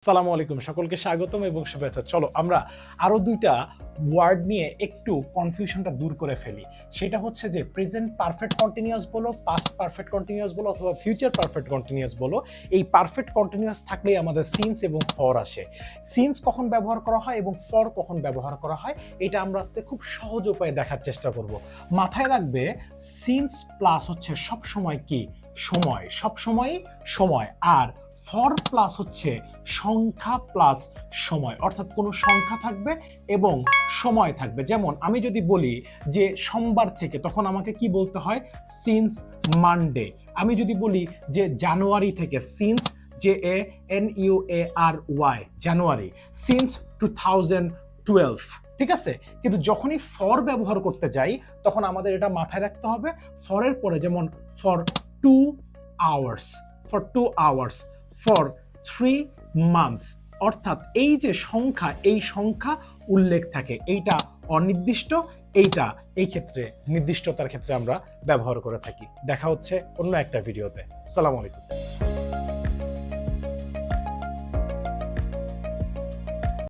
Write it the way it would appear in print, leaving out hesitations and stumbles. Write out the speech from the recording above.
আসসালামু আলাইকুম, সকলকে স্বাগতম এবং শুভেচ্ছা। চলো আমরা আরো দুইটা ওয়ার্ড নিয়ে একটু কনফিউশনটা দূর করে ফেলি। সেটা হচ্ছে যে প্রেজেন্ট পারফেক্ট কন্টিনিউয়াস বলো, পাস্ট পারফেক্ট কন্টিনিউয়াস বলো অথবা ফিউচার পারফেক্ট কন্টিনিউয়াস বলো, এই পারফেক্ট কন্টিনিউয়াস থাকলেই আমাদের সিন্স এবং ফর আসে। সিন্স কখন ব্যবহার করা হয় এবং ফর কখন ব্যবহার করা হয় এটা আমরা আজকে খুব সহজ উপায়ে দেখার চেষ্টা করব। মাথায় রাখবে, সিন্স প্লাস হচ্ছে সব সময় কি সময়, সব সময় সময়, আর ফর প্লাস হচ্ছে সংখ্যা প্লাস সময়, অর্থাৎ কোনো সংখ্যা থাকবে এবং সময় থাকবে। যেমন আমি যদি বলি যে সোমবার থেকে, তখন আমাকে কি বলতে হয়? Since Monday. আমি যদি বলি যে জানুয়ারি থেকে, সিন্স JANUARY জানুয়ারি, সিন্স 2012। ঠিক আছে, কিন্তু যখনই ফর ব্যবহার করতে যাই তখন আমাদের এটা মাথায় রাখতে হবে। ফরের পরে যেমন for 2 hours, for 2 hours, for 3 months, অর্থাৎ এই যে সংখ্যা, এই সংখ্যা উল্লেখ থাকে। এইটা অনির্দিষ্ট, এইটা এই ক্ষেত্রে নির্দিষ্টতার ক্ষেত্রে আমরা ব্যবহার করে থাকি। দেখা হচ্ছে অন্য একটা ভিডিওতে। আসসালামু আলাইকুম।